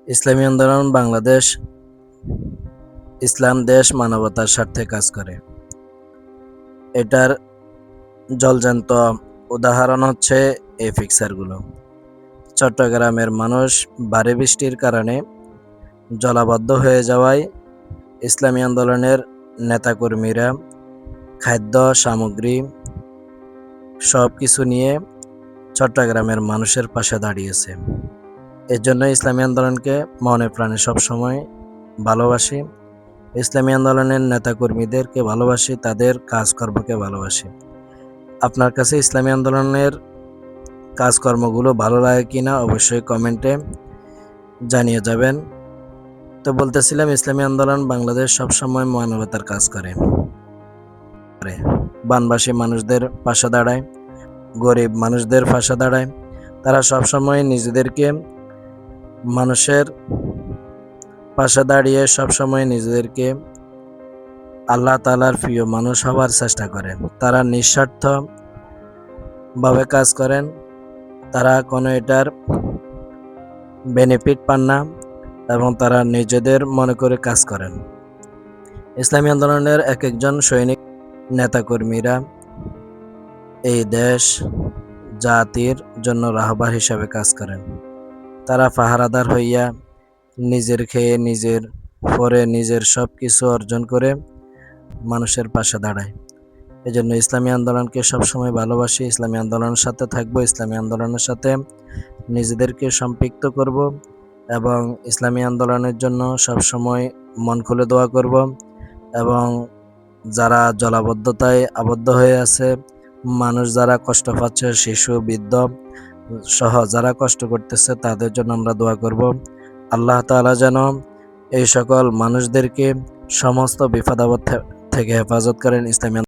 ইসলামী আন্দোলন বাংলাদেশ ইসলাম দেশ মানবতার স্বার্থে কাজ করে। এটার জলজান্ত উদাহরণ হচ্ছে এই ফিক্সারগুলো। চট্টগ্রামের মানুষ ভারী বৃষ্টির কারণে জলাবদ্ধ হয়ে যাওয়ায় ইসলামী আন্দোলনের নেতাকর্মীরা খাদ্য সামগ্রী সব কিছু নিয়ে চট্টগ্রামের মানুষের পাশে দাঁড়িয়েছে। এর জন্য ইসলামী আন্দোলনকে মনে প্রাণে সবসময় ভালোবাসি। ইসলামী আন্দোলনের নেতাকর্মীদেরকে ভালোবাসি, তাদের কাজকর্মকে ভালোবাসি। আপনার কাছে ইসলামী আন্দোলনের কাজকর্মগুলো ভালো লাগে কিনা অবশ্যই কমেন্টে জানিয়ে যাবেন। তো বলতেছিলাম, ইসলামী আন্দোলন বাংলাদেশ সবসময় মানবতার কাজ করে, বানবাসী মানুষদের পাশে দাঁড়ায়, গরিব মানুষদের পাশে দাঁড়ায়। তারা সবসময় নিজেদেরকে মানুষের পাশে দাঁড়িয়ে সবসময় নিজেদেরকে আল্লাহ তাআলার প্রিয় মানুষ হওয়ার চেষ্টা করেন। তারা নিঃস্বার্থ ভাবে কাজ করেন, তারা কোনো এটার বেনিফিট পান না এবং তারা নিজেদের মনে করে কাজ করেন। ইসলামী আন্দোলনের এক একজন সৈনিক নেতাকর্মীরা এই দেশ জাতির জন্য রাহবার হিসাবে কাজ করেন। তারা পাহারাদার হইয়া নিজের খেয়ে নিজের পরে নিজের সব কিছু অর্জন করে মানুষের পাশে দাঁড়ায়। এজন্য ইসলামী আন্দোলনকে সবসময় ভালোবাসি, ইসলামী আন্দোলনের সাথে থাকবো, ইসলামী আন্দোলনের সাথে নিজেদেরকে সম্পৃক্ত করব এবং ইসলামী আন্দোলনের জন্য সবসময় মন খুলে দোয়া করব। এবং যারা জলাবদ্ধতায় আবদ্ধ হয়ে আছে, মানুষ যারা কষ্ট পাচ্ছে, শিশু বৃদ্ধ সহ যারা কষ্ট করতেছে, তাদের জন্য আমরা দোয়া করব। আল্লাহ তাআলা যেন এই সকল মানুষদেরকে সমস্ত বিপদ আপদ থেকে হেফাজত করেন। ইসলামী